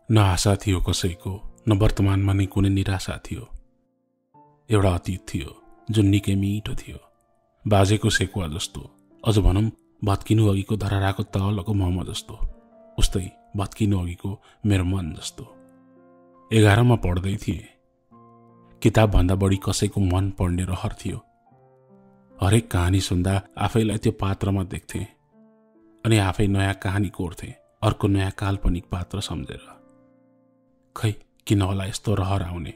न आशा थियो कसैको, न वर्तमानमा नै कुनै निराशा थियो। एउटा अतीत थियो जुन निकै मिठो थियो, बाजेको सेकुवा जस्तो, अझ भनौँ भत्किनु अघिको धरहराको तलको मोमो जस्तो, उस्तै भत्किनु अघिको मेरो मन जस्तो। 11 मा पढ्दै थिएँ। किताबभन्दा बढी कसैको मन पढ्ने रहर थियो। हरेक कहानी सुन्दा आफैलाई त्यो पात्रमा देख्थेँ अनि आफै नयाँ कहानी कोर्थे, अर्को नयाँ काल्पनिक पात्र सम्झेर। खै किन होला यस्तो रहर आउने?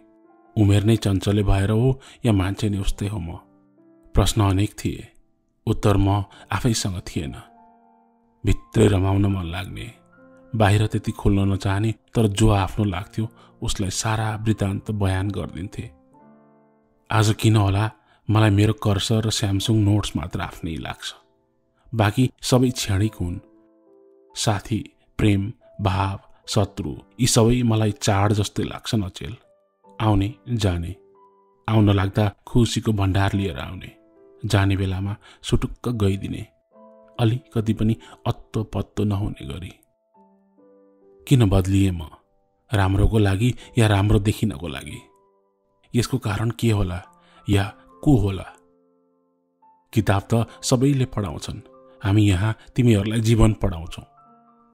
उमेर नै चञ्चले भएर हो या मान्छे नै उस्तै हो? म प्रश्न अनेक थिए, उत्तर म आफैसँग थिएन। भित्रै रमाउन मन लाग्ने, बाहिर त्यति खोल्न नचाहने, तर जो आफ्नो लाग्थ्यो उसलाई सारा वृत्तान्त बयान गरिदिन्थे। आज किन होला मलाई मेरो कर्सर र स्यामसुङ नोट्स मात्र आफ्नै लाग्छ, बाँकी सबै क्षणिक हुन्। साथी, प्रेम, भाव, शत्रु यी सबै मलाई चाड जस्तै लाग्छ नचेल। आउने जाने, आउन लाग्दा खुसीको भण्डार लिएर आउने, जाने बेलामा सुटुक्क गइदिने, अलिकति पनि अत्तो पत्तो नहुने गरी। किन बदलिए म? राम्रोको लागि या राम्रो देखिनको लागि? यसको कारण के होला या को होला? किताब त सबैले पढाउँछन्, हामी यहाँ तिमीहरूलाई जीवन पढाउँछौ।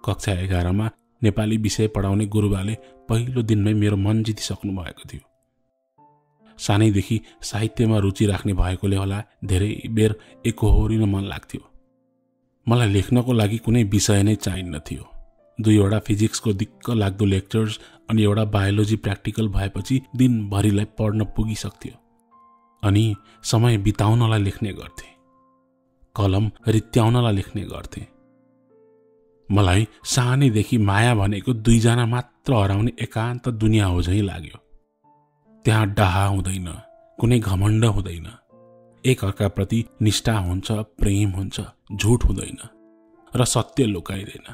कक्षा 11 मा नेपाली विषय पढाउने गुरुबाले पहिलो दिनमै मेरो मन जितिसक्नु भएको थियो। सानैदेखि साहित्यमा रुचि राख्ने भएकोले होला धेरै बेर एकहोरिन मन लाग्थ्यो। मलाई लेख्नको लागि कुनै विषय नै चाहिन्न थियो। 2वटा फिजिक्सको दिक्क लाग्दो लेक्चर्स अनि एउटा बायोलोजी प्र्याक्टिकल भएपछि दिनभरिलाई पढ्न पुगिसक्थ्यो अनि समय बिताउनलाई लेख्ने गर्थे, कलम रित्याउनलाई लेख्ने गर्थे। मलाई सानैदेखि माया भनेको 2 जना मात्र हराउने एकान्त दुनियाँ हो झैँ लाग्यो। त्यहाँ डाहा हुँदैन, कुनै घमण्ड हुँदैन, एक अर्काप्रति निष्ठा हुन्छ, प्रेम हुन्छ, झुट हुँदैन र सत्य लुकाइँदैन।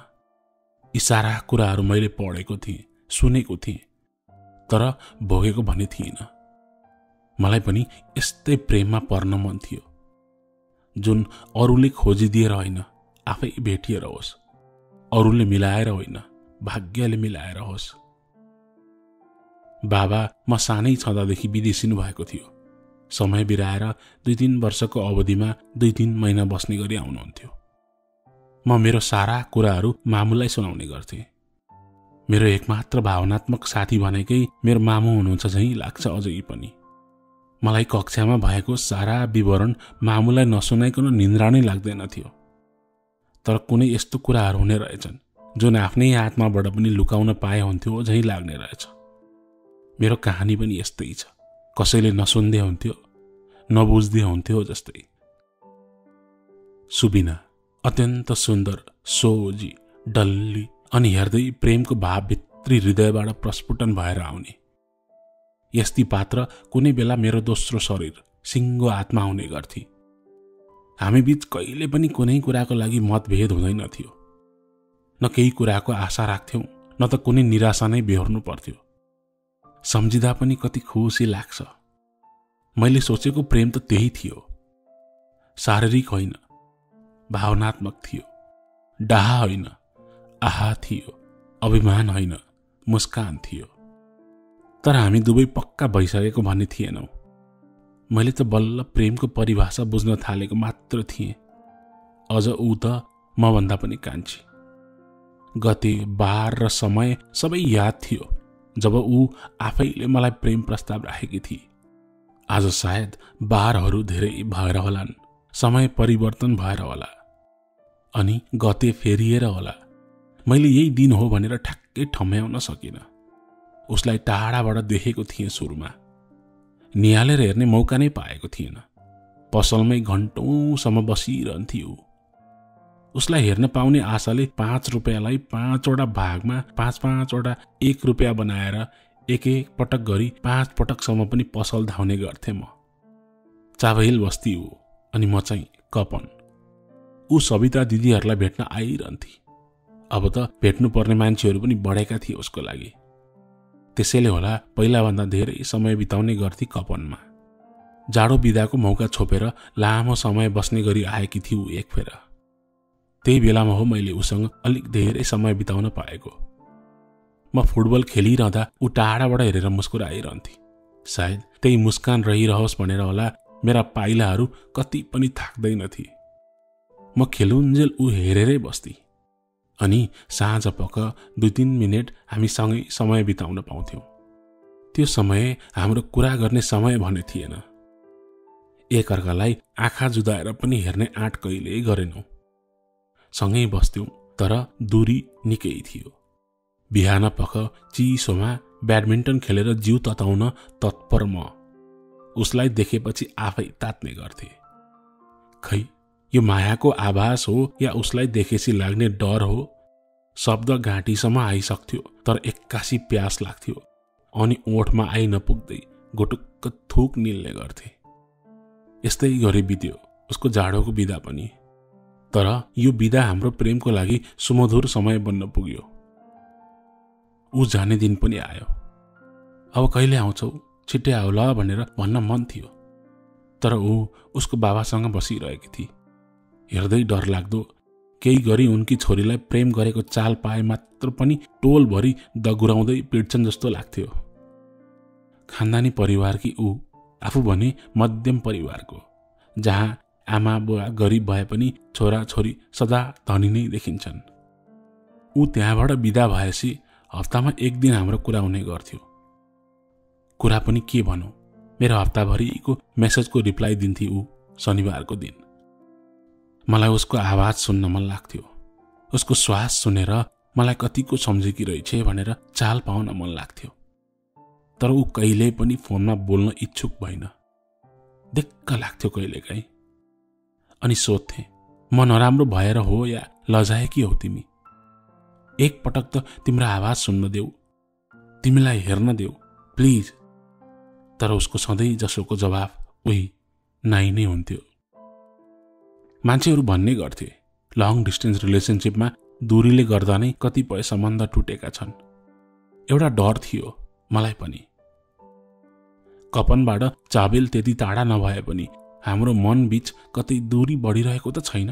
यी सारा कुराहरू मैले पढेको थिएँ, सुनेको थिएँ, तर भोगेको भने थिइनँ। मलाई पनि यस्तै प्रेममा पर्न मन थियो, जुन अरूले खोजिदिएर होइन, आफै भेटिएर होस्, अरूले मिलाएर होइन, भाग्यले मिलाएर होस्। बाबा म सानै छँदादेखि विदेशिनु भएको थियो। समय बिराएर 2-3 वर्षको अवधिमा 2-3 महिना बस्ने गरी आउनुहुन्थ्यो। म मेरो सारा कुराहरू मामुलाई सुनाउने गर्थेँ। मेरो एकमात्र भावनात्मक साथी भनेकै मेरो मामु हुनुहुन्छ झैँ लाग्छ अझै पनि। मलाई कक्षामा भएको सारा विवरण मामुलाई नसुनाइकन निन्द्रा नै लाग्दैन थियो। तर कुनै यस्तो कुराहरू हुने रहेछन् जुन आफ्नै आत्माबाट पनि लुकाउन पाए हुन्थ्यो झैँ लाग्ने रहेछ। मेरो कहानी पनि यस्तै छ, कसैले नसुन्दै हुन्थ्यो, नबुझ्दै हुन्थ्यो जस्तै। सुबिना अत्यन्त सुन्दर, सोझी, डल्ली अनि हेर्दै प्रेमको भाव भित्री हृदयबाट प्रस्फुटन भएर आउने। यस्ती पात्र कुनै बेला मेरो दोस्रो शरीर, सिङ्गो आत्मा हुने गर्थी। हामी बीच कहिले पनि कुनै कुराको लागि मतभेद हुँदैन थियो। न केही कुराको आशा राख्थ्यौं, न त कुनै निराशा नै बेहोर्नु पर्थ्यो। सम्झिँदा पनि कति खुसी लाग्छ। मैले सोचेको प्रेम त त्यही थियो। शारीरिक होइन, भावनात्मक थियो। डाहा होइन, आहा थियो। अभिमान होइन, मुस्कान थियो। तर हामी दुवै पक्का भइसकेको भन्ने थिएनौं। मैले त बल्ल प्रेमको परिभाषा बुझ्न थालेको मात्र थिएँ। अझ ऊ त मभन्दा पनि कान्छी। गते, बार र समय सबै याद थियो जब ऊ आफैले मलाई प्रेम प्रस्ताव राखेकी थिए। आज सायद बारहरू धेरै भएर होलान्, समय परिवर्तन भएर होला, अनि गते फेरिएर होला। मैले यही दिन हो भनेर ठ्याक्कै ठम्याउन सकिनँ। उसलाई टाढाबाट देखेको थिएँ सुरुमा, निहालेर हेर्ने मौका नै पाएको थिएन। पसलमै घन्टौँसम्म बसिरहन्थ्यो। उसलाई हेर्न पाउने आशाले 5 रुपियाँलाई 5वटा भागमा 5-5 वटा 1 रुपियाँ बनाएर एक पटक गरी 5 पटकसम्म पनि पसल धाउने गर्थे म। चाबहिल बस्ती ऊ अनि म चाहिँ कपन। ऊ सविता दिदीहरूलाई भेट्न आइरहन्थे। अब त भेट्नुपर्ने मान्छेहरू पनि बढेका थिए उसको लागि। त्यसैले होला पहिलाभन्दा धेरै समय बिताउने गर्थी कपनमा। जाडो बिदाको मौका छोपेर लामो समय बस्ने गरी आएकी थिए ऊ एक फेर। त्यही बेलामा हो मैले उसँग अलिक धेरै समय बिताउन पाएको। म फुटबल खेलिरहँदा ऊ टाढाबाट हेरेर मुस्कुराइरहन्थे। सायद त्यही मुस्कान रहिरहोस् भनेर होला मेरा पाइलाहरू कति पनि थाक्दैनथे। म खेलुन्जेल ऊ हेरेरै बस्थे। अनि साँझ पख 2-3 मिनेट हामी सँगै समय बिताउन पाउँथ्यौँ। त्यो समय हाम्रो कुरा गर्ने समय भने थिएन। एकअर्कालाई आँखा जुदाएर पनि हेर्ने आँट कहिल्यै गरेनौँ। सँगै बस्थ्यौँ तर दूरी निकै थियो। बिहान पख चिसोमा ब्याडमिन्टन खेलेर जिउ तताउन तत्पर म उसलाई देखेपछि आफै तात्ने गर्थे। खै यो मायाको आभास हो या उसलाई देखेपछि लाग्ने डर हो? शब्द घाँटीसम्म आइसक्थ्यो तर एक्कासी प्यास लाग्थ्यो अनि ओठमा आइ नपुग्दै गोटुक्क थुक निल्ने गर्थे। यस्तै गरी बित्यो उसको जाडोको बिदा पनि। तर यो बिदा हाम्रो प्रेमको लागि सुमधुर समय बन्न पुग्यो। ऊ जाने दिन पनि आयो। अब कहिले आउँछौ, छिट्टै आऊ ल भनेर भन्न मन थियो। तर ऊ उसको बाबासँग बसिरहेकी थिए। हेर्दै डर लाग्दो केही गरी उनकी छोरीलाई प्रेम गरेको चाल पाए मात्र पनि टोलभरि दगुराउँदै पिट्छन् जस्तो लाग्थ्यो। खानदानी परिवारकी ऊ, आफू भने मध्यम परिवारको, जहाँ आमा बुवा गरिब भए पनि छोरा छोरी सदा धनी नै देखिन्छन्। ऊ त्यहाँबाट बिदा भएपछि हप्तामा 1 दिन हाम्रो कुरा हुने गर्थ्यो। कुरा पनि के भनौँ, मेरो हप्ताभरिको मेसेजको रिप्लाई दिन्थे ऊ शनिबारको दिन। मलाई उसको आवाज सुन्न मन लाग्थ्यो। उसको श्वास सुनेर मलाई कतिको सम्झेकी रहेछ भनेर चाल पाउन मन लाग्थ्यो। तर ऊ कहिल्यै पनि फोनमा बोल्न इच्छुक भएन। दिक्क लाग्थ्यो कहिलेकाहीँ। अनि सोध्थे, म नराम्रो भएर हो या लजाएकी हौ तिमी? एक पटक त तिम्रो आवाज सुन्न देऊ, तिमीलाई हेर्न देऊ प्लिज। तर उसको सधैँ जसोको जवाफ उही नाइ नै हुन्थ्यो। मान्छेहरू भन्ने गर्थे लङ डिस्टेन्स रिलेसनसिपमा दूरीले गर्दा नै कतिपय सम्बन्ध टुटेका छन्। एउटा डर थियो मलाई पनि। कपनबाट चाबेल त्यति टाढा नभए पनि हाम्रो मन बीच कतै दूरी बढिरहेको त छैन?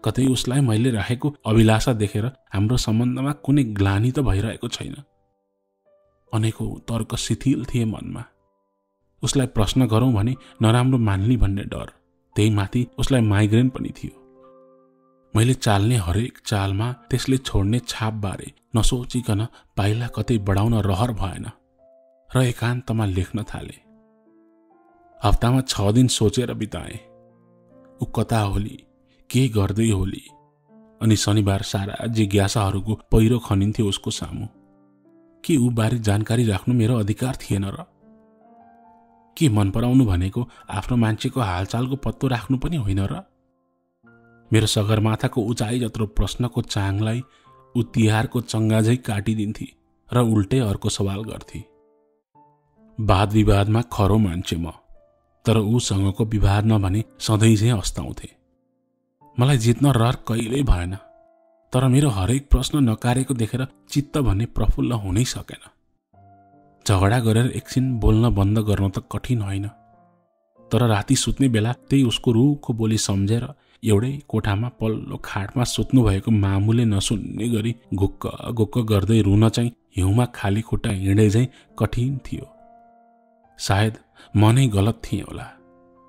कतै उसलाई मैले राखेको अभिलाषा देखेर हाम्रो सम्बन्धमा कुनै ग्लानि त भइरहेको छैन? अनेकौं तर्क शिथिल थिए मनमा। उसलाई प्रश्न गरौँ भने नराम्रो मान्ने भन्ने डर। त्यही माथि उसलाई माइग्रेन पनि थियो। मैले चाल्ने हरेक चालमा त्यसले छोड्ने छापबारे नसोचिकन पाइला कतै बढाउन रहर भएन र एकान्तमा लेख्न थाले। हप्तामा 6 दिन सोचेर बिताएँ। ऊ कता होली, के गर्दै होली? अनि शनिबार सारा जिज्ञासाहरूको पहिरो खनिन्थ्यो उसको सामु। के ऊ बारे जानकारी राख्नु मेरो अधिकार थिएन र? के मन पराउनु भनेको आफ्नो मान्छेको हालचालको पत्तो राख्नु पनि होइन र? मेरो सगरमाथाको उचाइ जत्रो प्रश्नको चाङलाई ऊ तिहारको चङ्गाझै काटिदिन्थे र उल्टै अर्को सवाल गर्थे। वाद विवादमा खरो मान्छे म, तर ऊसँगको विवाद नभने सधैँ चाहिँ अस्ताउँथे। मलाई जित्न रहर कहिल्यै भएन। तर मेरो हरेक प्रश्न नकारेको देखेर चित्त भन्ने प्रफुल्ल हुनै सकेन। झगडा गरेर एकछिन बोल्न बन्द गर्न त कठिन होइन। तर राति सुत्ने बेला त्यही उसको रुखो बोली सम्झेर एउटै कोठामा पल्लो खाटमा सुत्नु भएको मामुले नसुन्ने गरी गुक्क गुक्क गर्दै रुन चाहिँ हिउँमा खाली खुट्टा हिँडे झैँ कठिन थियो। सायद म नै गलत थिएँ होला।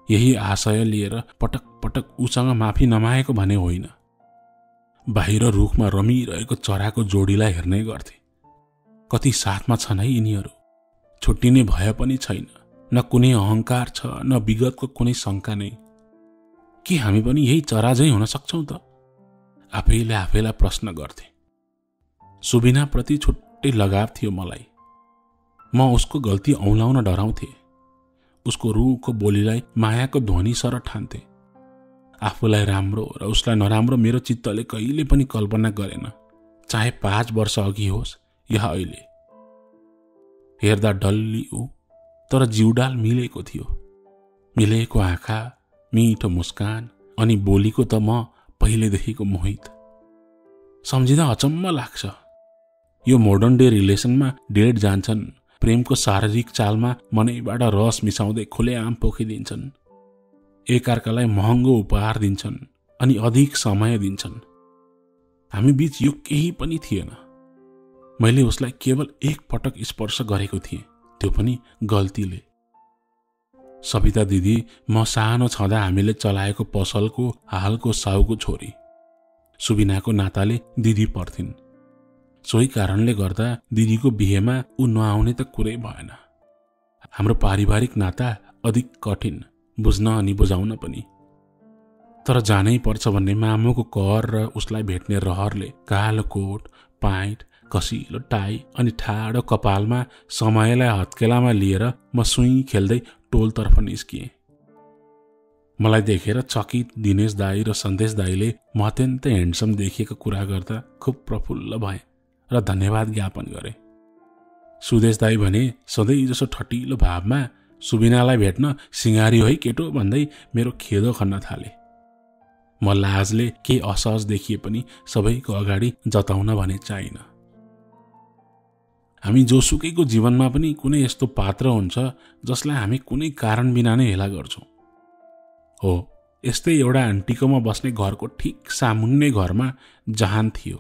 यही आशय लिएर पटक पटक उसँग माफी नमागेको भने होइन। बाहिर रुखमा रमिरहेको चराको जोडीलाई हेर्ने गर्थे। कति साथमा छन् है यिनीहरू। छुट्टिने भय पनि छैन। न कुनै अहंकार छ, न विगतको कुनै शंका नै। के हामी पनि यही चरा झैं हुन सक्छौं त? आफैले आफैलाई प्रश्न गर्थे। सुबिना प्रति छुट्टै लगाव थियो मलाई। म उसको गल्ती औँलाउन डराउँथे। उसको रुखको बोलीलाई मायाको ध्वनि सर ठान्थे। आफूलाई राम्रो र उसलाई नराम्रो मेरो चित्तले कहिले पनि कल्पना गरेन, चाहे 5 वर्ष अघि होस् या अहिले। हेर्दा डल्ली ऊ, तर जिउडाल मिलेको थियो। मिलेको आँखा, मिठो मुस्कान अनि बोलीको त म पहिलेदेखिको मोहित। सम्झिँदा अचम्म लाग्छ। यो मोडर्न डे रिलेसनमा डेढ जान्छन्, प्रेमको शारीरिक चालमा मनैबाट रस मिसाउँदै खुलेआम पोखिदिन्छन्, एकअर्कालाई महँगो उपहार दिन्छन् अनि अधिक समय दिन्छन्। हामी बीच यो केही पनि थिएन। मैले उसलाई केवल एक पटक स्पर्श गरेको थिएँ, त्यो पनि गल्तीले। सविता दिदी म सानो छँदा हामीले चलाएको पसलको हालको साउको छोरी। सुबिनाको नाताले दिदी पर्थिन्। सोही कारणले गर्दा दिदीको बिहेमा ऊ नआउने त कुरै भएन। हाम्रो पारिवारिक नाता अधिक कठिन, बुझ्न अनि बुझाउन पनि। तर जानै पर्छ भन्ने मामुको कर र उसलाई भेट्ने रहरले कालो कोट, पाइन्ट, कसिलो टाई अनि ठाडो कपालमा समयलाई हत्केलामा लिएर म सुई खेल्दै टोलतर्फ निस्किएँ। मलाई देखेर चकित दिनेश दाई र सन्देश दाईले म अत्यन्तै ह्यान्डसम देखिएको कुरा गर्दा खुब प्रफुल्ल भए र धन्यवाद ज्ञापन गरे। सुदेश दाई भने सधैँ जसो ठटिलो भावमा सुबिनालाई भेट्न सिँगारी है केटो भन्दै मेरो खेदो खन्न थाले। म लाजले केही असहज देखिए पनि सबैको अगाडि जताउन भने चाहिन। हामी जोसुकैको जीवनमा पनि कुनै यस्तो पात्र हुन्छ जसलाई हामी कुनै कारण बिना नै हेला गर्छौं। हो, यस्तै एउटा आन्टीकोमा बस्ने घरको ठिक सामुन्ने घरमा जहान थियो।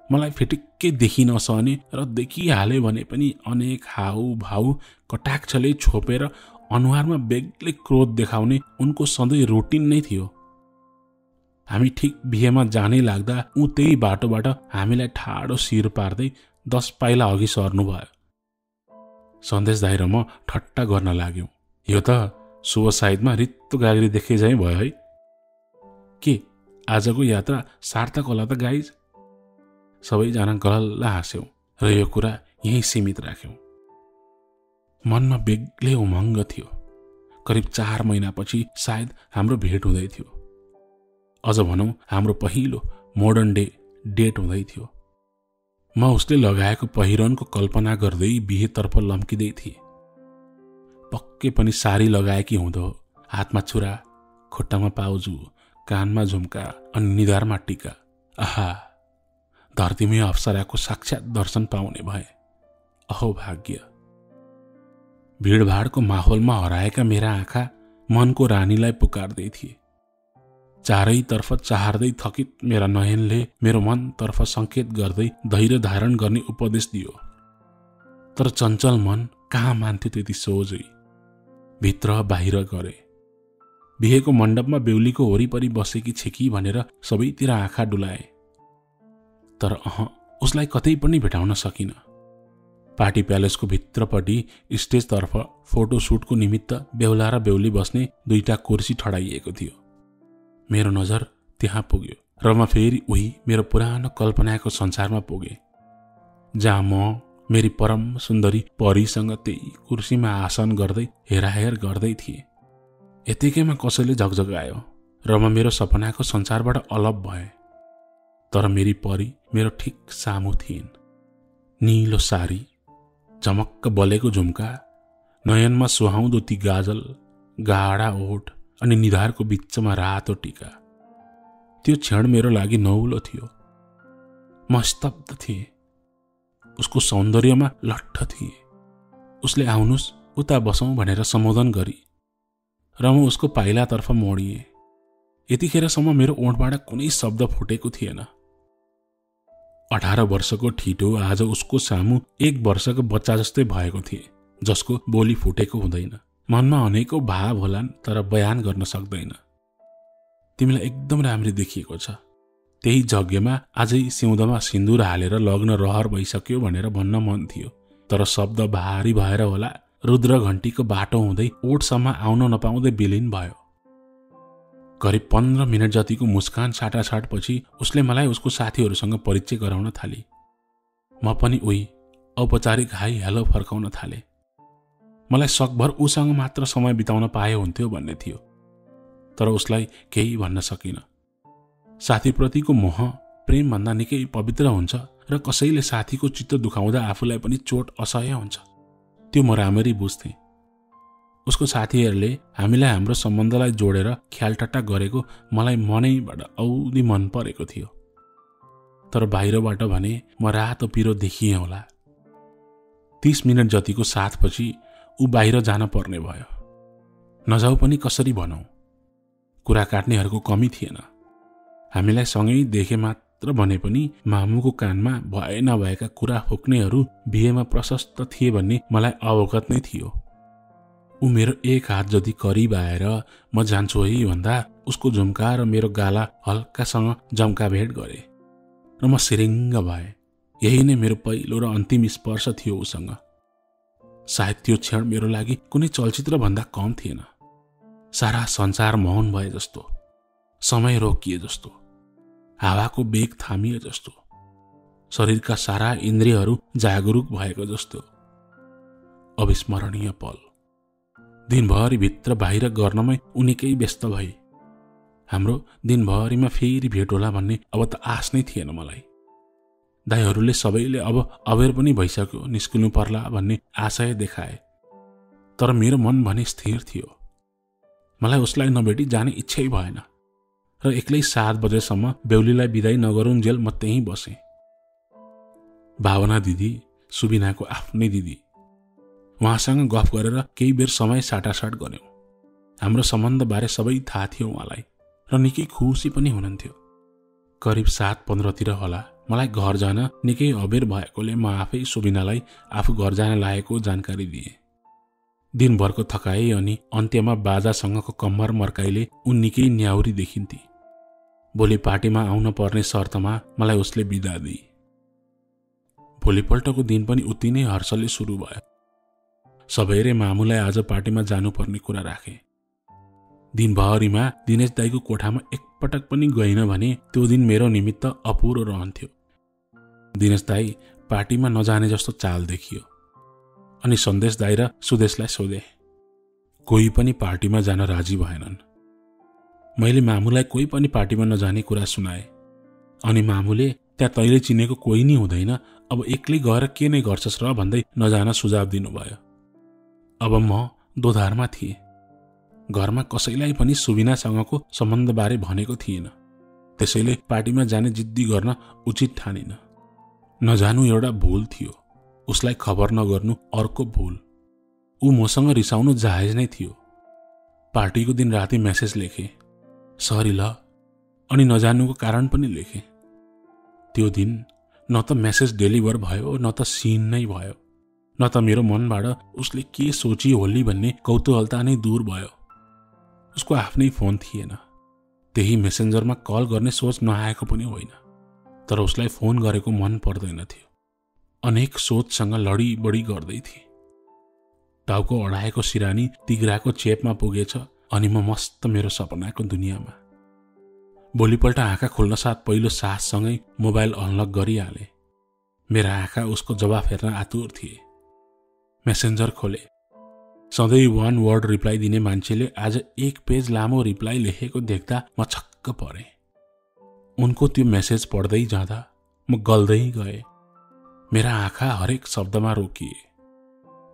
मलाई फिटिक्कै देखि नसहने र देखिहाले भने पनि अनेक हाउ भाउ कटाक्षले छोपेर अनुहारमा बेग्लै क्रोध देखाउने उनको सधैँ रुटिन नै थियो। हामी ठिक बिहेमा जानै लाग्दा ऊ त्यही बाटोबाट हामीलाई ठाडो शिर पार्दै 10 पाइला अघि सर्नुभयो। सन्देश दाई र म ठट्टा गर्न लाग्यौं। यो त शुभ साइडमा रित्तो गाग्री देखे झैं भयो है। के आजको यात्रा सार्थक होला त गाइज? सबैजना गलल्ल हाँस्यौं र यो कुरा यहीँ सीमित राख्यौं। मनमा बेग्लै उमङ्ग थियो। करिब 4 महिनापछि सायद हाम्रो भेट हुँदै थियो। अझ भनौं हाम्रो पहिलो मोडर्न डे डेट हुँदै थियो। म उसले लगाएको पहिरनको कल्पना गर्दै बिहेतर्फ लम्किँदै थिएँ। पक्कै पनि सारी लगाएकी हुँदो, हातमा छुरा, खुट्टामा पाउजु, कानमा झुम्का अनि निधारमा टीका। आहा, धरतीमै अप्सराको साक्षात दर्शन पाउने भए। अहो भाग्य। भिडभाडको माहौलमा हराएका मेरा आँखा मनको रानीलाई पुकार्दै थिए। चारैतर्फ चाहर्दै थकित मेरा नयनले मेरो मनतर्फ संकेत गर्दै धैर्य धारण गर्ने उपदेश दियो। तर चञ्चल मन कहाँ मान्थ्यो त्यति सोझै। भित्र बाहिर गरे। बिहेको मण्डपमा बेहुलीको वरिपरि बसेकी छिकी भनेर सबैतिर आँखा डुलाए। तर उसलाई कतै पनि भेटाउन सकिन। पार्टी प्यालेसको भित्रपट्टि स्टेजतर्फ फोटोसुटको निमित्त बेहुला र बेहुली बस्ने 2टा कुर्सी ठडाइएको थियो। मेरो नजर त्यहाँ पुग्यो र म फेरि उही मेरो पुरानो कल्पनाको संसारमा पुगे, जहाँ म मेरी परम सुन्दरी परीसँग त्यही कुर्सीमा आसन गर्दै हेराहेर गर्दै थिएँ। यतिकैमा कसैले झकझकायो र म मेरो सपनाको संसारबाट अलप भएँ। तर मेरी परी मेरो ठिक सामु थिइन्। नीलो सारी, चमक्क बलेको झुम्का, नयनमा सुहाउँदो ती गाजल, गाढा ओठ अनि निधारको बिचमा रातो टीका। त्यो क्षण मेरो लागि नौलो थियो। म स्तब्ध थिएँ। उसको सौन्दर्यमा लट्ठ थिएँ। उसले आउनुस् उता बसौं भनेर सम्बोधन गरी र म उसको पाइलातर्फ मोडिएँ। यतिखेरसम्म मेरो ओठबाट कुनै शब्द फुटेको थिएन। 18 वर्षको ठिटो आज उसको सामु 1 वर्षको बच्चा जस्तै भएको थिए, जसको बोली फुटेको हुँदैन। मनमा अनेकौं भाव होलान् तर बयान गर्न सक्दैन। तिमीलाई एकदम राम्री देखिएको छ। त्यही जग्गेमा आजै सिउँदमा सिन्दुर हालेर लग्न रहर भइसक्यो भनेर भन्न मन थियो, तर शब्द भारी भएर होला रुद्र घण्टीको बाटो हुँदै ओठसम्म आउन नपाउँदै विलीन भयो। करिब 15 मिनट जतिको मुस्कान साटासाटपछि उसले मलाई उसको साथीहरूसँग परिचय गराउन थाली। म पनि उही औपचारिक हाई हेलो फर्काउन थाले। मलाई सकभर उसँग मात्र समय बिताउन पाए हुन्थ्यो भन्ने थियो, तर उसलाई केही भन्न सकिन। साथीप्रतिको मोह प्रेमभन्दा निकै पवित्र हुन्छ र कसैले साथीको चित्त दुखाउँदा आफूलाई पनि चोट असह्य हुन्छ, त्यो म राम्ररी बुझ्थेँ। उसको साथीहरूले हामीलाई हाम्रो सम्बन्धलाई जोडेर ख्यालटट्टा गरेको मलाई मनैबाट औधी मन परेको थियो। तर बाहिरबाट भने म रातो पिरो देखिएँ होला। 30 मिनट जतिको साथपछि ऊ बाहिर जान पर्ने भयो। नजाऊ पनि कसरी भनौं, कुरा काट्नेहरूको कमी थिएन। हामीलाई सँगै देखे मात्र भने पनि मामुको कानमा भए नभएका कुरा फुक्नेहरू बिहेमा प्रशस्त थिए भन्ने मलाई अवगत नै थियो। ऊ मेरो एक हात जति करिब आएर म जान्छु है भन्दा उसको झुम्का र मेरो गाला हल्कासँग जम्का भेट गरे र म सिरिङ्ग भए। यही नै मेरो पहिलो र अन्तिम स्पर्श थियो उसँग। सायद त्यो क्षण मेरो लागि कुनै चलचित्र भन्दा कम थिएन। सारा संसार मौन भए जस्तो, समय रोकिए जस्तो, हावाको बेग थामिए जस्तो, शरीरका सारा इन्द्रियहरू जागरुक भएको जस्तो। अविस्मरणीय पल। दिनभरि भित्र बाहिर गर्नमै उनीकै व्यस्त भए। हाम्रो दिनभरिमा फेरि भेट होला भन्ने अब त आश नै थिएन मलाई। दाइहरूले सबैले अब अबेर पनि भइसक्यो, निस्किनु पर्ला भन्ने आशय देखाए। तर मेरो मन भने स्थिर थियो। मलाई उसलाई नभेटी जाने इच्छै भएन र एक्लै 7 बजेसम्म बेहुलीलाई बिदाई नगरुन्जेल म त्यहीँ बसेँ। भावना दिदी, सुबिनाको आफ्नै दिदी, उहाँसँग गफ गरेर केही बेर समय साटासाट गऱ्यौँ। हाम्रो सम्बन्धबारे सबै थाहा थियो उहाँलाई र निकै खुसी पनि हुनुहुन्थ्यो। करिब 7:15 होला मलाई घर जान निकै अबेर भएकोले म आफै सुबिनालाई आफू घर जान लागेको जानकारी दिएँ। दिनभरको थकाइ अनि अन्त्यमा बाजासँगको कम्मर मर्काइले ऊ निकै न्याउरी देखिन्थे। भोलि पार्टीमा आउन पर्ने शर्तमा मलाई उसले बिदा दिए। भोलिपल्टको दिन पनि उति नै हर्षले सुरु भयो। सबैले मामुलाई आज पार्टीमा जानुपर्ने कुरा राखे। दिनभरिमा दिनेश दाईको कोठामा एकपटक पनि गइन भने त्यो दिन मेरो निमित्त अपुरो रहन्थ्यो। दिनेश दाई पार्टीमा नजाने जस्तो चाल देखियो अनि सन्देश दाई र सुदेशलाई सोधे। कोही पनि पार्टीमा जान राजी भएनन्। मैले मामुलाई कोही पनि पार्टीमा नजाने कुरा सुनाए अनि मामुले त्यहाँ तैले चिनेको कोही नै हुँदैन, अब एक्लै गएर के नै गर्छस् र भन्दै नजान सुझाव दिनुभयो। अब म दोधारमा थिएँ। घरमा कसैलाई पनि सुबिनासँगको सम्बन्धबारे भनेको थिएन। त्यसैले पार्टीमा जाने जिद्दी गर्न उचित ठानिन। नजानु एउटा भूल थियो, उसलाई खबर नगर्नु अर्को भूल। ऊ मसँग रिसाउनु जायज नै थियो। पार्टीको दिन राति मेसेज लेखे, सरी ल, अनि नजानुको कारण पनि लेखे। त्यो दिन न त मेसेज डेलिभर भयो न त सिन नै भयो, न त मेरो मनबाट उसले के सोची होली भन्ने कौतूहलता नै दूर भयो। उसको आफ्नै फोन थिएन। त्यही मेसेन्जरमा कल गर्ने सोच नआएको पनि होइन, तर उसलाई फोन गरेको मन पर्दैन थियो। अनेक सोचसँग लडी बडी गर्दै थिए। टाउको अडाएको सिरानी तिग्राको चेपमा पुगेछ अनि म मस्त मेरो सपनाको दुनियाँमा। भोलिपल्ट आँखा खोल्न साथ पहिलो साससँगै मोबाइल अनलक गरिहाले। मेरा आँखा उसको जवाफ हेर्न आतुर थिए। मेसेन्जर खोले। सधैँ 1 वर्ड रिप्लाई दिने मान्छेले आज 1 पेज लामो रिप्लाई लेखेको देख्दा म छक्क परेँ। उनको त्यो मेसेज पढ्दै जाँदा म गल्दै गएँ। मेरा आँखा हरेक शब्दमा रोकिए।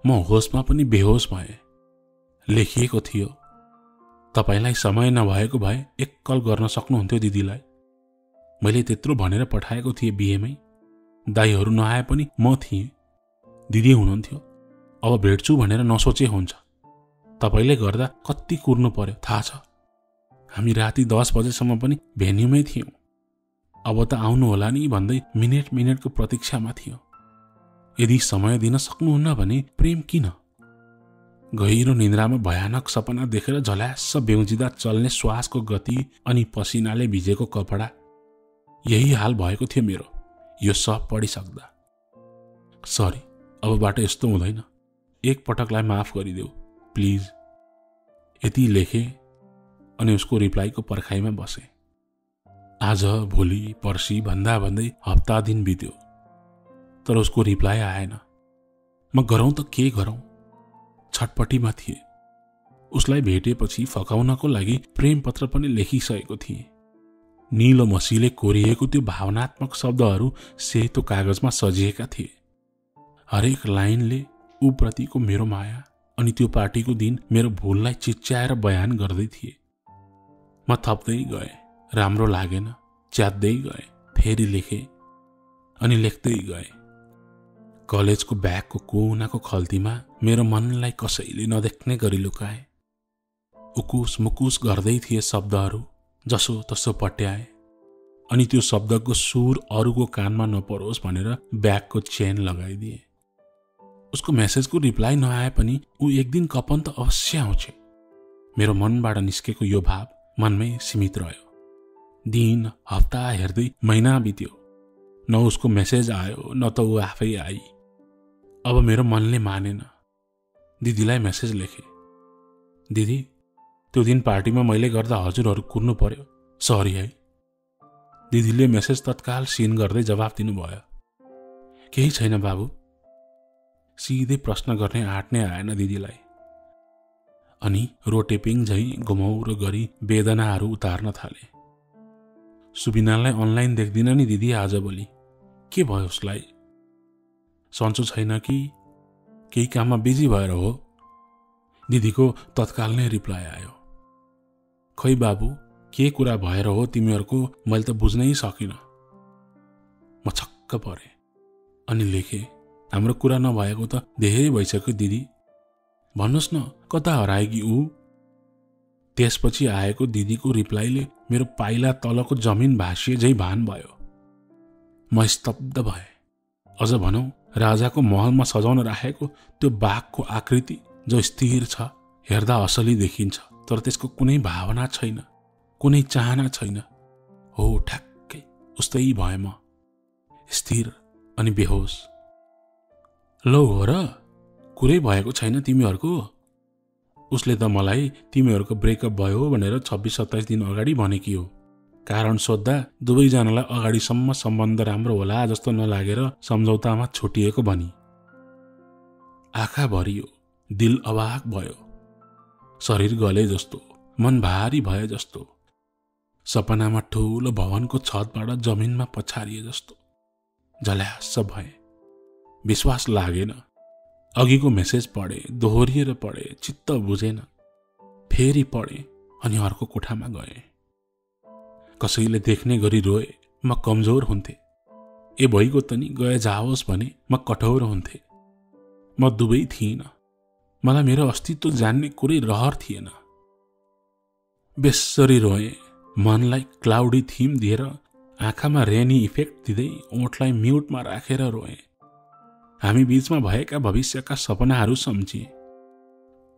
म होसमा पनि बेहोस भएँ। लेखिएको थियो, तपाईलाई समय नभएको भए 1 कल गर्न सक्नुहुन्थ्यो दिदीलाई। मैले त्यत्रो भनेर पठाएको थिएँ बिहेमै। दाईहरू नआए पनि म थिएँ, दिदी हुनुहुन्थ्यो। अब भेट्छु भनेर नसोचे हुन्छ। तपाईले गर्दा कति कुर्नु पर्यो थाहा छ। हामी राति 10 बजेसम्म पनि भेन्यूमै थियौं। अब त आउनु होला नि भन्दै मिनेटको प्रतीक्षामा थियौं। यदि समय दिन सक्नुहुन्न भने प्रेम किन? गहिरो निन्द्रामा भयानक सपना देखेर झल्यास बेउजिदा चल्ने श्वासको गति अनि पसिनाले भिजेको कपडा, यही हाल भएको थियो मेरो यो सब पढिसक्दा। सरी, अबबाट यस्तो हुँदैन। एक पटकलाई माफ गरिदेऊ प्लिज। यति लेखे अनि उसको रिप्लाईको पर्खाइमा बसे। आज भोलि पर्सि भन्दा भन्दै हप्ता दिन बित्यो, तर उसको रिप्लाई आएन। म गरौँ त के गरौँ, छटपटीमा थिए। उसलाई भेटेपछि फकाउनको लागि प्रेम पत्र पनि लेखिसकेको थिए। नीलो मसीले कोरिएको त्यो भावनात्मक शब्दहरू सेतो कागजमा सजिएका थिए। हरेक लाइनले ऊ प्रतिको मेरो माया अनि त्यो पार्टीको दिन मेरो भूललाई चिच्याएर बयान गर्दै थिए। म थप्दै गएँ, राम्रो लागेन, च्यात्दै गएँ, फेरि लेखेँ अनि लेख्दै गएँ। कलेजको ब्यागको कुनाको खल्तीमा मेरो मनलाई कसैले नदेख्ने गरी लुकाए। उकुस मुकुस गर्दै थिए शब्दहरू, जसो तसो पट्याए अनि त्यो शब्दको सुर अरूको कानमा नपरोस् भनेर ब्यागको चेन लगाइदिए। उसको मेसेजको रिप्लाई नआए पनि ऊ एक दिन कपन त अवश्य आउँछ। मेरो मनबाट निस्केको यो भाव मनमै सीमित रह्यो। दिन हप्ता हेर्दै महिना बित्यो, न उसको मेसेज आयो न त ऊ आफै आई। अब मेरो मनले मानेन। दिदीलाई मेसेज लेखे, दिदी त्यो दिन पार्टीमा मैले गर्दा हजुरहरू कुर्नु पर्यो, सरी है। दिदीले मेसेज तत्काल सिन गर्दै जवाफ दिनुभयो, केही छैन बाबु। सिधै प्रश्न गर्ने आँट नै आएन दिदीलाई। अनि रोटेपिङ झैँ घुमाउरो गरी वेदनाहरू उतार्न थाले। सुबिनालाई अनलाइन देख्दिन नि दिदी आजभोलि, के भयो उसलाई? सन्चो छैन कि केही काममा बिजी भएर हो? दिदीको तत्काल नै रिप्लाई आयो, खै बाबु के कुरा भएर हो तिमीहरूको मैले त बुझ्नै सकिन। म छक्क परे अनि लेखे, हाम्रो कुरा नभएको त धेरै भइसक्यो दिदी, भन्नुहोस् न कता हराएकी ऊ? त्यसपछि आएको दिदीको रिप्लाईले मेरो पाइला तलको जमिन भाँसिए झै भान भयो। म स्तब्ध भए। अझ भनौं राजाको महलमा सजाउन राखेको त्यो बाघको आकृति जो स्थिर छ, हेर्दा असली देखिन्छ, तर त्यसको कुनै भावना छैन, कुनै चाहना छैन। हो ठ्याक्कै उस्तै भए म, स्थिर अनि बेहोस। लौ हो र, कुरै भएको छैन तिमीहरूको? उसले त मलाई तिमीहरूको ब्रेकअप भयो भनेर 26-27 दिन अगाडि भनेकी हो। कारण सोद्धा दुवैजनालाई अगाडिसम्म सम्बन्ध राम्रो होला जस्तो नलागेर सम्झौतामा छुटिएको भनी। आँखा भरियो, दिल अवाक भयो, शरीर गले जस्तो, मन भारी भए जस्तो, सपनामा ठूलो भवनको छतबाट जमिनमा पछारिए जस्तो। झल्यास भए, विश्वास लागेन। अघिको मेसेज पढे, दोहोरिएर पढे, चित्त बुझेन। फेरि पढे अनि अर्को कोठामा गए। कसैले देख्ने गरी रोए, म कमजोर हुन्थे। ए भइगयो त नि, गए जाओस् भने म कठोर हुन्थे। म दुवै थिइन। मलाई मेरो अस्तित्व जान्ने कुरै रहर थिएन। बेसरी रोए, मनलाई क्लाउडी थिम दिएर आँखामा रेनी इफेक्ट दिँदै ओठलाई म्युटमा राखेर रोए। हामी बीचमा भएका भविष्यका सपनाहरू सम्झिए।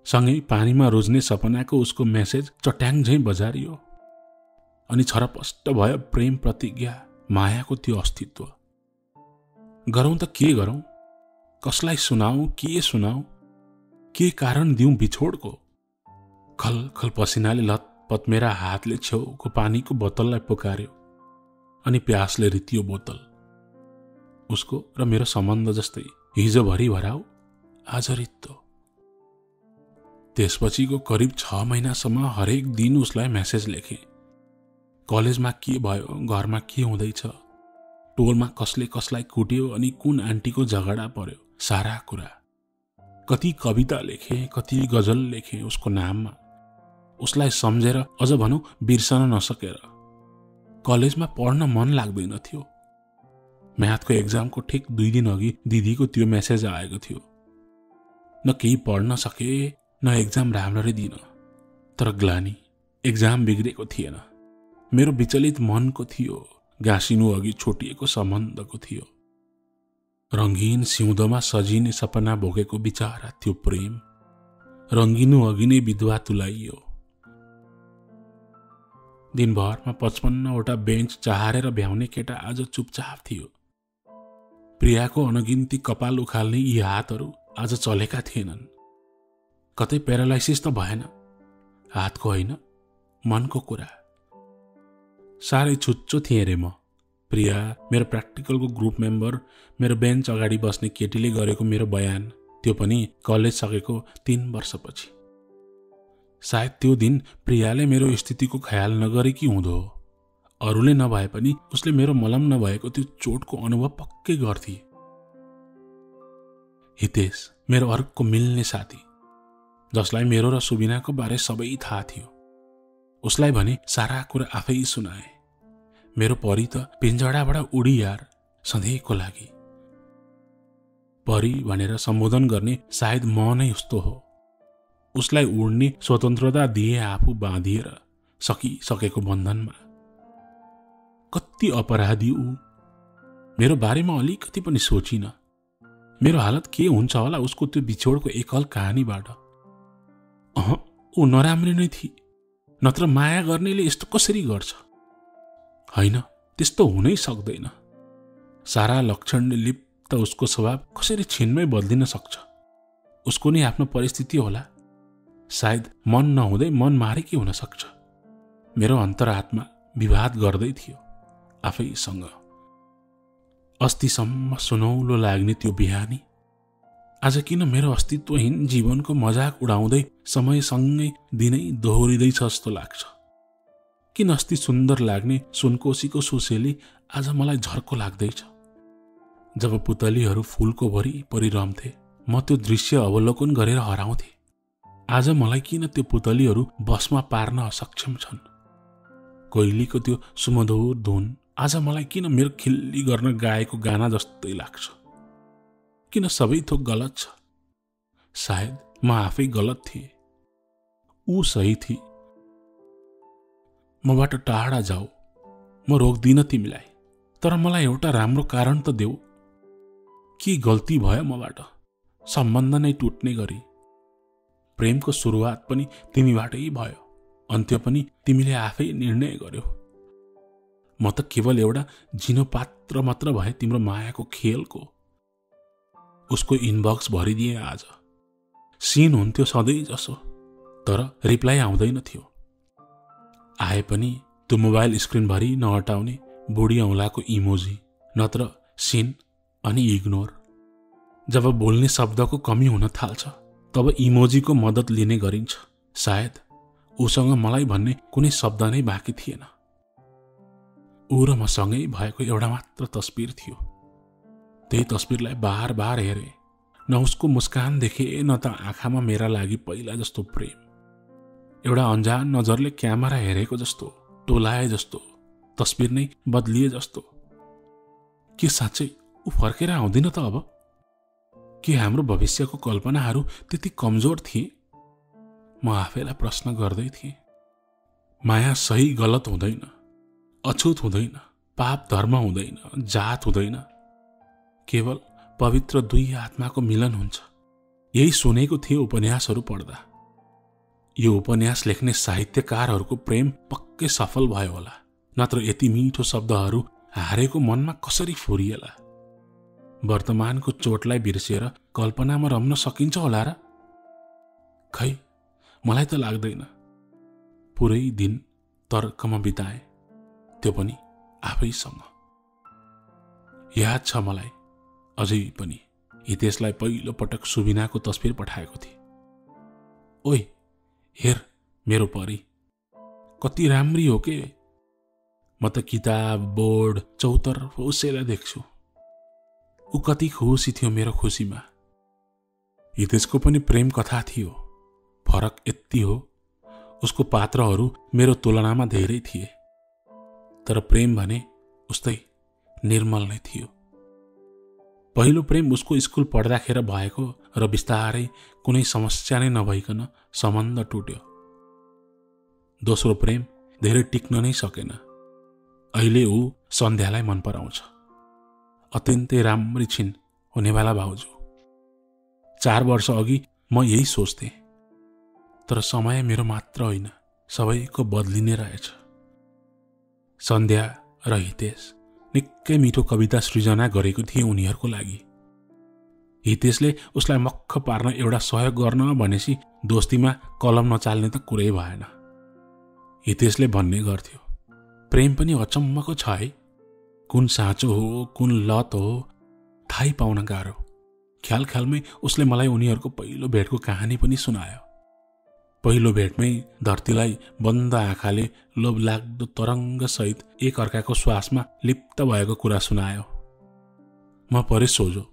सँगै पानीमा रोज्ने सपनाको उसको मेसेज चट्याङ झैँ बजारियो। अनि छरपष्ट भयो प्रेम प्रतिज्ञा, मायाको त्यो अस्तित्व। गरौं त के गरौं? कसलाई सुनाऊ, के सुनाऊ? के कारण दिउँ बिछोडको? खल खल पसिनाले लतपत मेरा हातले छेउको पानीको बोतललाई पुकार्यो अनि प्यासले रित्यो बोतल। उसको र मेरो सम्बन्ध जस्तै हिजोभरि भराउ, आज रित्तो। त्यसपछिको करिब 6 महिनासम्म हरेक दिन उसलाई मेसेज लेखे। कलेजमा के भयो, घरमा के हुँदैछ, टोलमा कसले कसलाई कुट्यो अनि कुन आन्टीको झगडा पर्यो, सारा कुरा। कति कविता लेखे, कति गजल लेखे उसको नाममा, उसलाई सम्झेर, अझ भनौं बिर्सन नसकेर। कलेजमा पढ्न मन लाग्दैन थियो। म्याथको एक्जामको ठिक 2 दिन अघि दिदीको त्यो मेसेज आएको थियो। न केही पढ्न सके, न एक्जाम राम्ररी दिन। तर ग्लानी, एक्जाम बिग्रेको थिएन। मेरो विचलित मनको थियो, गाँसिनु अघि छोटिएको सम्बन्धको थियो। रंगीन सिउँदोमा सजिने सपना भोगेको बिचारा त्यो प्रेम रंगिनु अघि नै विधवा तुलाइयो। दिनभरमा 55वटा बेन्च चाहारेर भ्याउने केटा आज चुपचाप थियो। प्रियाको अनगिन्ती कपाल उखाल्ने यी हातहरू आज चलेका थिएनन्। कतै प्यारालाइसिस त भएन, हातको होइन, मनको कुरा। साह्रै छुच्चो थिएँ रे म। प्रिया, मेरो प्र्याक्टिकलको ग्रुप मेम्बर, मेरो बेन्च अगाडि बस्ने केटीले गरेको मेरो बयान, त्यो पनि कलेज सकेको 3 वर्षपछि। सायद त्यो दिन प्रियाले मेरो स्थितिको ख्याल नगरेकी हुँदो हो। अरूले नभए पनि उसले मेरो मलम नभएको त्यो चोटको अनुभव पक्कै गर्थे। हितेश, मेरो अर्को मिल्ने साथी, जसलाई मेरो र सुबिनाको बारे सबै थाहा थियो। उसलाई भने सारा कुरा आफै सुनाए। मेरो परी त पिञ्जडाबाट उडी यार, सधैँको लागि। परी भनेर सम्बोधन गर्ने सायद म नै उस्तो हो। उसलाई उड्ने स्वतन्त्रता दिए आफू बाँधिएर सकिसकेको बन्धनमा। कति अपराधी ऊ। मेरो बारेमा अलिकति पनि सोचिन। मेरो हालत के हुन्छ होला उसको त्यो बिछोडको एकल कहानीबाट। ऊ नराम्री नै थिए, नत्र माया गर्नेले यस्तो कसरी गर्छ? होइन, त्यस्तो हुनै सक्दैन। सारा लक्षणले लिप्त उसको स्वभाव कसरी छिनमै बदलिन सक्छ? उसको नै आफ्नो परिस्थिति होला। सायद मन नहुँदै मन मारेकी हुन सक्छ। मेरो अन्तरात्मा विवाद गर्दै थियो आफैसँग। अस्तिसम्म सुनौलो लाग्ने त्यो बिहानी आज किन मेरो अस्तित्वहीन जीवनको मजाक उडाउँदै समयसँगै दिनै दोहोरिँदैछ जस्तो लाग्छ। किन अस्ति सुन्दर लाग्ने सुनकोसीको सुसेली आज मलाई झर्को लाग्दैछ। जब पुतलीहरू फूलको वरिपरि रम्थे, म त्यो दृश्य अवलोकन गरेर हराउँथे। आज मलाई किन त्यो पुतलीहरू बसमा पार्न असक्षम छन्। कोइलीको त्यो सुमधुर धुन आज मलाई किन मेरो खिल्ली गर्न गाएको गाना जस्तै लाग्छ। किन सबै थोक गलत छ? सायद म आफै गलत थिएँ, ऊ सही थिए। मबाट टाढा जाऊ, म रोक्दिन तिमीलाई, तर मलाई एउटा राम्रो कारण त देऊ। के गल्ती भयो मबाट सम्बन्ध नै टुट्ने गरी? प्रेमको सुरुवात पनि तिमीबाटै भयो, अन्त्य पनि तिमीले आफै निर्णय गर्यौ। म त केवल एउटा जिनो पात्र मात्र भए तिम्रो मायाको खेलको। उसको इनबक्स भरिदिए आज। सीन हुन्थ्यो सधैँ जसो, तर रिप्लाई आउँदैन थियो। आए पनि त्यो मोबाइल स्क्रिनभरि नहटाउने बुढी औँलाको इमोजी, नत्र सीन अनि इग्नोर। जब बोल्ने शब्दको कमी हुन थाल्छ तब इमोजीको मद्दत लिने गरिन्छ। सायद उसँग मलाई भन्ने कुनै शब्द नै बाँकी थिएन। ऊ र मसँगै भएको एउटा मात्र तस्बिर थियो। त्यही तस्बिरलाई बार बार हेरे। न उसको मुस्कान देखे, न त आँखामा मेरा लागि पहिला जस्तो प्रेम। एउटा अन्जान नजरले क्यामेरा हेरेको जस्तो, टोलाए जस्तो, तस्बिर नै बदलिए जस्तो। के साँच्चै ऊ फर्केर आउँदिन त अब? के हाम्रो भविष्यको कल्पनाहरू त्यति कमजोर थिए? म आफैलाई प्रश्न गर्दै थिएँ। माया सही गलत हुँदैन, अछुत हुँदैन, पाप धर्म हुँदैन, जात हुँदैन। केवल पवित्र दुई आत्माको मिलन हुन्छ। यही सुनेको थिए उपन्यासहरू पढ्दा। यो उपन्यास लेख्ने साहित्यकारहरूको प्रेम पक्कै सफल भयो होला, नत्र यति मिठो शब्दहरू हारेको मनमा कसरी फुरिएला। वर्तमानको चोटलाई बिर्सिएर कल्पनामा रम्न सकिन्छ होला र? खै, मलाई त लाग्दैन। पुरै दिन तर्कमा बिताए, त्यो पनि आफैसँग। याद छ मलाई अझै पनि हितेशलाई पहिलो पटक सुबिनाको तस्बिर पठाएको थिए। ओइ हेर मेरो परी, कति राम्री हो के। म त किताब बोर्ड चौतर्फ उसैलाई देख्छु। ऊ कति खुसी थियो मेरो खुसीमा। हितेशको पनि प्रेम कथा थियो। फरक यति हो, उसको पात्रहरू मेरो तुलनामा धेरै थिए, तर प्रेम भने उस्तै निर्मल नै थियो। पहिलो प्रेम उसको स्कुल पढ्दाखेर भएको र बिस्तारै कुनै समस्या नै नभइकन सम्बन्ध टुट्यो। दोस्रो प्रेम धेरै टिक्न नै सकेन। अहिले ऊ सन्ध्यालाई मन पराउँछ। अत्यन्तै राम्री छिन् हुनेवाला भाउजू। 4 वर्ष अघि म यही सोच्थेँ, तर समय मेरो मात्र होइन, सबैको बदलिने रहेछ। सन्ध्या र हितेश निकै मिठो कविता सृजना गरेको थिए उनीहरूको लागि। हितेशले उसलाई मक्ख पार्न एउटा सहयोग गर्न भनेपछि दोस्तीमा कलम नचाल्ने त कुरै भएन। हितेशले भन्ने गर्थ्यो, प्रेम पनि अचम्मको छ है। कुन साँचो हो कुन लत हो थाहै पाउन गाह्रो। ख्याल ख्यालमै उसले मलाई उनीहरूको पहिलो भेटको कहानी पनि सुनायो। पहिलो भेटमै धरतीलाई बन्द आँखाले लोभलाग्दो तरङ्गसहित एक अर्काको श्वासमा लिप्त भएको कुरा सुनायो। म परे सोझो,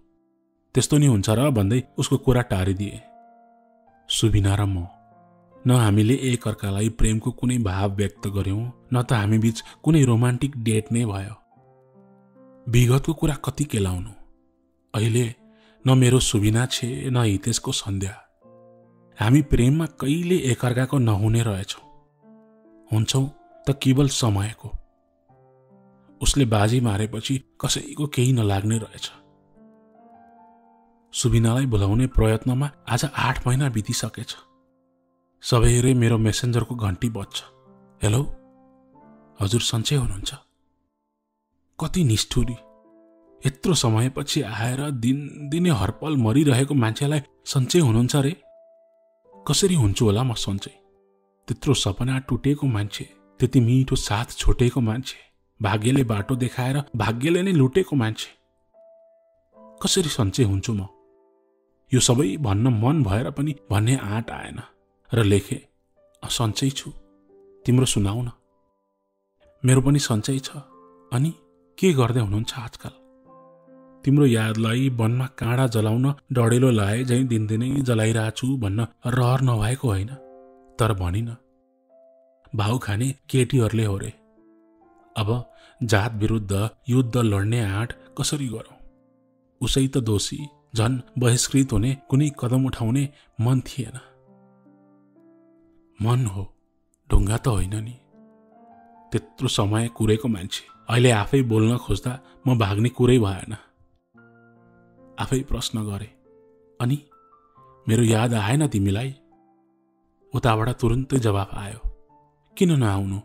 त्यस्तो नि हुन्छ र भन्दै उसको कुरा टारिदिए। सुबिना र म, न हामीले एक अर्कालाई प्रेमको कुनै भाव व्यक्त गर्यौं, न त हामी बीच कुनै रोमान्टिक डेट नै भयो। विगतको कुरा कति केलाउनु। अहिले न मेरो सुबिना छे न हितेशको सन्ध्या। हामी प्रेममा कहिले एकअर्काको नहुने रहेछौं। हुन्छौं त केवल समयको। उसले बाजी मारेपछि कसैको केही नलाग्ने रहेछ। सुबिनालाई बोलाउने प्रयत्नमा आज 8 महिना बितिसकेछ। सबैले मेरो मेसेन्जरको घन्टी बज्छ। हेलो, हजुर सन्चै हुनुहुन्छ? कति निष्ठुरी, यत्रो समयपछि आएर दिनदिनै हरपल मरिरहेको मान्छेलाई सन्चै हुनुहुन्छ रे? कसरी हुन्छु होला म सन्चै? त्यत्रो सपना टुटेको मान्छे, त्यति मिठो साथ छोटेको मान्छे, भाग्यले बाटो देखाएर भाग्यले नै लुटेको मान्छे, कसरी सन्चै हुन्छु म? यो सबै भन्न मन भएर पनि भन्ने आँट आएन र लेखे, सन्चै छु, तिम्रो सुनाउ न। मेरो पनि सन्चै छ। अनि के गर्दै हुनुहुन्छ आजकल? तिम्रो यादलाई वनमा काँडा जलाउन डढेलो लाए झैँ दिनदिनै जलाइरहेछु भन्न रहर नभएको होइन, तर भनिन भाउ खाने केटीहरूले हो रे। अब जात विरुद्ध युद्ध लड्ने आँट कसरी गरौँ? उसै त दोषी, झन् बहिष्कृत हुने, कुनै कदम उठाउने मन थिएन। मन हो, ढुङ्गा त होइन नि। त्यत्रो समय कुरेको मान्छे अहिले आफै बोल्न खोज्दा म भाग्ने कुरै भएन। आफै प्रश्न गरे, अनि मेरो याद आएन तिमीलाई? उताबाट तुरुन्तै जवाफ आयो, किन नआउनु?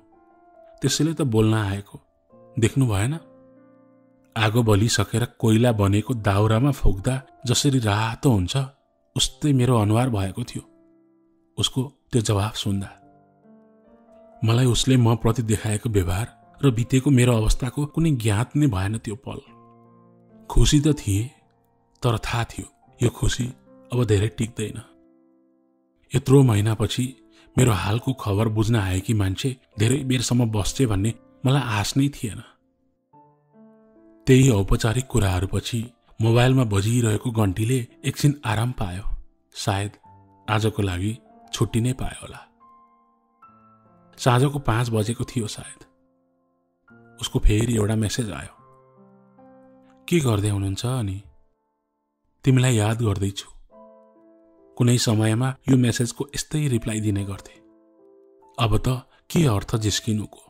त्यसैले त बोल्न आएको, देख्नु भएन? आगो बलिसकेर कोइला बनेको दाउरामा फुक्दा जसरी रातो हुन्छ उस्तै मेरो अनुहार भएको थियो उसको त्यो जवाफ सुन्दा। मलाई उसले म प्रति देखाएको व्यवहार र बितेको मेरो अवस्थाको कुनै ज्ञात नै भएन त्यो पल। खुसी त थिए, तर थाहा थियो यो खुसी अब धेरै टिक्दैन। यत्रो महिनापछि मेरो हालको खबर बुझ्न आएकी मान्छे धेरै बेरसम्म बस्छे भन्ने मलाई आश नै थिएन। त्यही औपचारिक कुराहरूपछि मोबाइलमा बजिरहेको घन्टीले एकछिन आराम पायो। सायद आजको लागि छुट्टी नै पायो होला। साँझको 5 बजेको थियो सायद। उसको फेरि एउटा मेसेज आयो, के गर्दै हुनुहुन्छ अनि? तिमीलाई याद गर्दैछु। कुनै समयमा यो मेसेजको यस्तै रिप्लाई दिने गर्थे। अब त के अर्थ जिस्किनुको?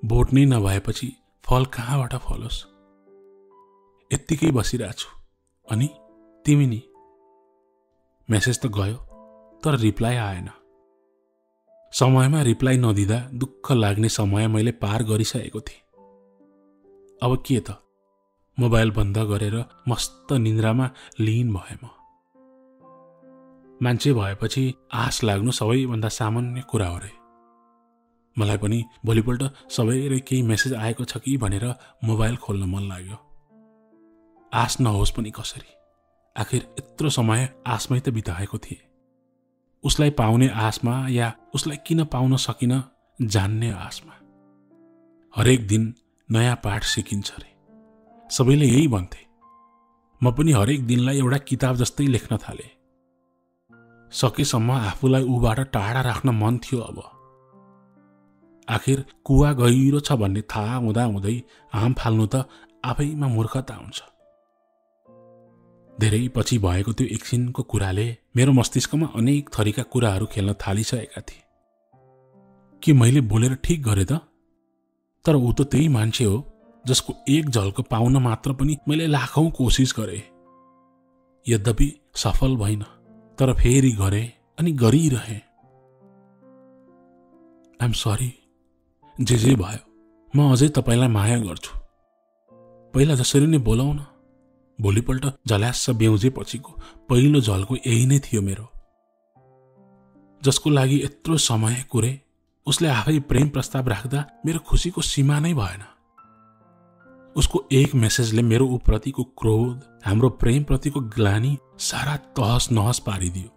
बोट नै नभएपछि फल कहाँबाट फलोस्? यत्तिकै बसिरहेछु। अनि तिमी नि? मेसेज त गयो, तर रिप्लाई आएन। समयमा रिप्लाई नदिँदा दुःख लाग्ने समय मैले पार गरिसकेको थिएँ। अब के त? मोबाइल बन्द गरेर मस्त निन्द्रामा लीन भए म। मान्छे भएपछि आश लाग्नु सबैभन्दा सामान्य कुरा हो रे। मलाई पनि भोलिपल्ट सबैले केही मेसेज आएको छ कि भनेर मोबाइल खोल्न मन लाग्यो। आश नहोस् पनि कसरी? आखिर यत्रो समय आशमै त बिताएको थिएँ। उसलाई पाउने आशमा या उसलाई किन पाउन सकिन जान्ने आशमा। हरेक दिन नयाँ पाठ सिकिन्छ रे, सबैले यही भन्थे। म पनि हरेक दिनलाई एउटा किताब जस्तै लेख्न थाले। सकेसम्म आफूलाई ऊबाट टाढा राख्न मन थियो। अब आखिर कुवा गहिरो छ भन्ने थाहा हुँदा हुँदै हाम फाल्नु त आफैमा मूर्खता हुन्छ। धेरै पछि भएको त्यो एकछिनको कुराले मेरो मस्तिष्कमा अनेक थरीका कुराहरू खेल्न थालिसकेका थिए। के मैले बोलेर ठिक गरे त? तर ऊ त त्यही मान्छे हो जसको एक झल्को पाउन मात्र पनि मैले लाखौं कोसिस गरे। यद्यपि सफल भइन, तर फेरि गरे अनि गरिरहे। I'm sorry. जे भयो, म अझै तपाईलाई माया गर्छु। पहिला जसरी नै बोलाउ न। भोलिपल्ट झल्यास बेउजेपछिको पहिलो झल्को यही नै थियो मेरो। जसको लागि यत्रो समय कुरे उसले आफै प्रेम प्रस्ताव राख्दा मेरो खुसीको सीमा नै भएन। उसको एक मेसेजले मेरो उप्रतिको क्रोध, हाम्रो प्रेम प्रतिको ग्लानी सारा तहस नहस पारिदियो।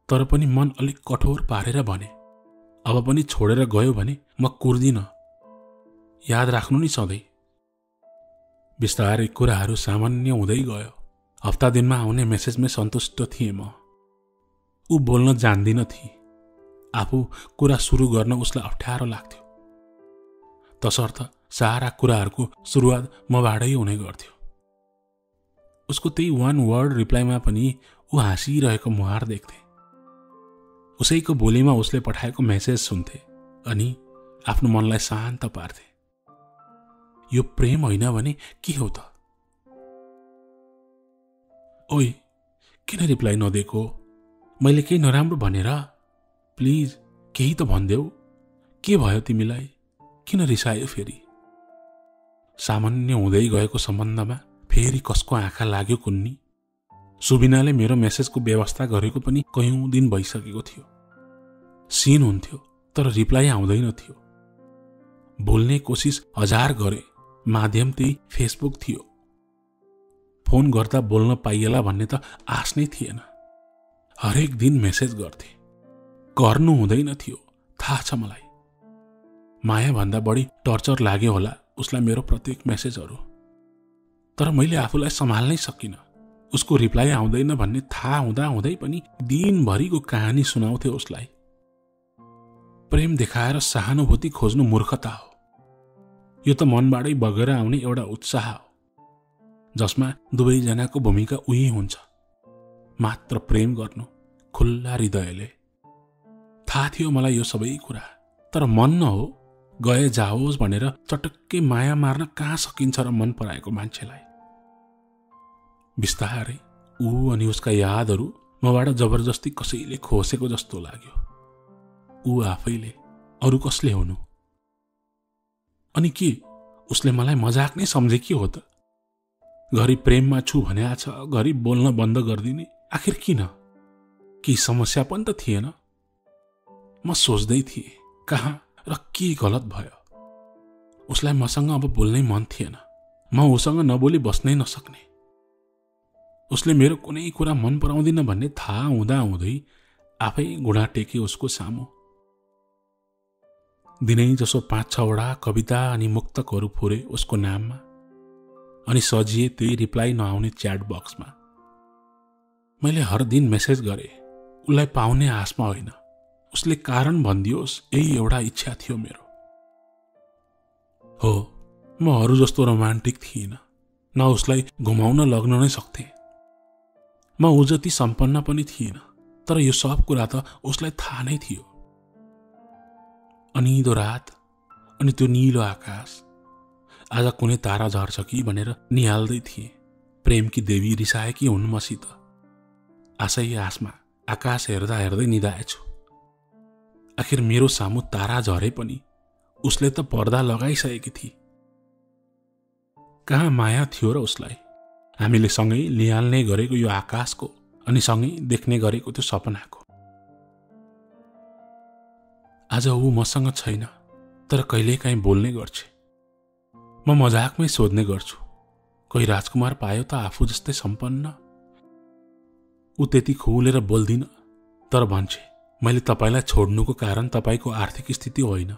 तर पनि मन अलिक कठोर पारेर भने, अब पनि छोडेर गयो भने म कुर्दिन। याद राख्नु नि सधैँ। बिस्तारै कुराहरू सामान्य हुँदै गयो। हप्ता दिनमा आउने मेसेजमै सन्तुष्ट थिएँ म। ऊ बोल्न जान्दिन थिए। आफू कुरा सुरु गर्न उसलाई अप्ठ्यारो लाग्थ्यो। तसर्थ सारा कुराहरूको सुरुवात मबाटै हुने गर्थ्यो। उसको त्यही 1 वर्ड रिप्लाईमा पनि ऊ हाँसिरहेको मुहार देख्थे। उसैको बोलीमा उसले पठाएको मेसेज सुन्थे अनि आफ्नो मनलाई शान्त पार्थे। यो प्रेम होइन भने के हो त? ओइ, किन रिप्लाई नदिएको? मैले केही नराम्रो भनेर? प्लिज केही त भनिदेऊ। के भयो तिमीलाई? किन रिसायो फेरि? सामान्य हुँदै गएको सम्बन्धमा फेरि कसको आँखा लाग्यो कुन्नी? सुबिनाले मेरो मेसेजको व्यवस्था गरेको पनि कयौं दिन भइसकेको थियो। सीन हुन्थ्यो तर रिप्लाई आउँदैन थियो। बोल्ने कोसिस 1000 गरे, माध्यम त्यही फेसबुक थियो। फोन गर्दा बोल्न पाइएला भन्ने त आश नै थिएन। हरेक दिन मेसेज गर्थे, गर्नु हुँदैन थियो, थाहा छ मलाई। माया भन्दा बढी टर्चर लाग्यो होला उसलाई मेरो प्रत्येक मेसेजहरू। तर मैले आफूलाई सम्हाल्नै सकिनँ। उसको रिप्लाई आउँदैन भन्ने थाहा हुँदा हुँदै पनि दिनभरिको कहानी सुनाउँथे उसलाई। प्रेम देखाएर सहानुभूति खोज्नु मूर्खता हो। यो त मनबाटै बगेर आउने एउटा उत्साह हो, जसमा दुवैजनाको भूमिका उही हुन्छ। मात्र प्रेम गर्नु खुल्ला हृदयले। थाहा थियो मलाई यो सबै कुरा, तर मन न हो, गए जाओस् भनेर चटक्कै माया मार्न कहाँ सकिन्छ र मन पराएको मान्छेलाई। बिस्तारै ऊ अनि उसका यादहरू मबाट जबरजस्ती कसैले खोसेको जस्तो लाग्यो। ऊ आफैले, अरू कसले हुनु? अनि के उसले मलाई मजाक नै सम्झे कि हो त? घरि प्रेममा छु भने छ, घरि बोल्न बन्द गरिदिने। आखिर किन? केही समस्या पनि त थिएन। म सोच्दै थिएँ कहाँ र के गलत भयो। उसलाई मसँग अब बोल्नै मन थिएन। म उसँग नबोली बस्नै नसक्ने। उसले मेरो कुनै कुरा मन पराउँदिन भन्ने थाहा हुँदा हुँदै आफै घुँडा टेके उसको सामु। दिनै जसो 5-6 वटा कविता अनि मुक्तकहरू फुरे उसको नाममा, अनि सजिए त्यही रिप्लाई नआउने च्याट बक्समा। मैले हर दिन मेसेज गरे, उसलाई पाउने आशमा होइन, उसले कारण भनिदियोस् यही एउटा इच्छा थियो मेरो। हो, म अरू जस्तो रोमान्टिक थिइनँ, न उसलाई घुमाउन लग्न नै सक्थेँ। म ऊ जति सम्पन्न पनि थिइनँ, तर यो सब कुरा त उसलाई थाहा नै थियो। अनिदो रात अनि त्यो निलो आकाश, आज कुनै तारा झर्छ कि भनेर निहाल्दै थिएँ। प्रेमकी देवी रिसाएकी हुन् मसित। आशै आशमा आकाश हेर्दा हेर्दै निदाएछु। आखिर मेरो सामु तारा झरे पनि उसले त पर्दा लगाइसकेकी थिए। कहाँ माया थियो र उसलाई? हामीले सँगै निहाल्ने गरेको यो आकाशको अनि सँगै देख्ने गरेको त्यो सपनाको। आज ऊ मसँग छैन, तर कहिलेकाहीँ बोल्ने गर्छ। म मजाकमै सोध्ने गर्छु, कोही राजकुमार पायो त आफू जस्तै सम्पन्न? ऊ त्यति खुलेर बोल्दिन, तर भन्छे मैले तपाईलाई छोड्नुको कारण तपाईको आर्थिक स्थिति होइन।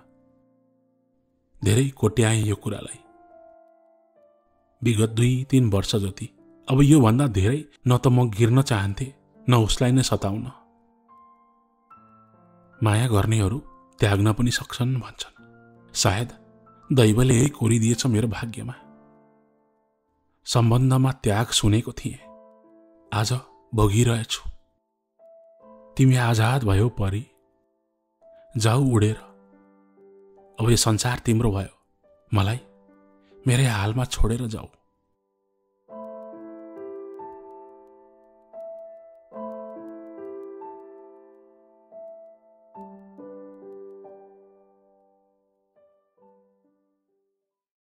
धेरै कोट्याएँ यो कुरालाई। विगत 2-3 वर्ष जति, अब यो भन्दा धेरै न त म गिर्न चाहन्थे, न उसलाई नै सताउन। माया गर्नेहरू त्याग्न पनि सक्छन् भन्छन्। सायद दैवले यही कोरिदिएछ मेरो भाग्यमा। सम्बन्धमा त्याग सुनेको थिएँ, आज भोगिरहेछु। तिमी आजाद भयो परी, जाऊ उडेर। अब यो संसार तिम्रो भयो, मलाई मेरै हालमा छोडेर जाऊ।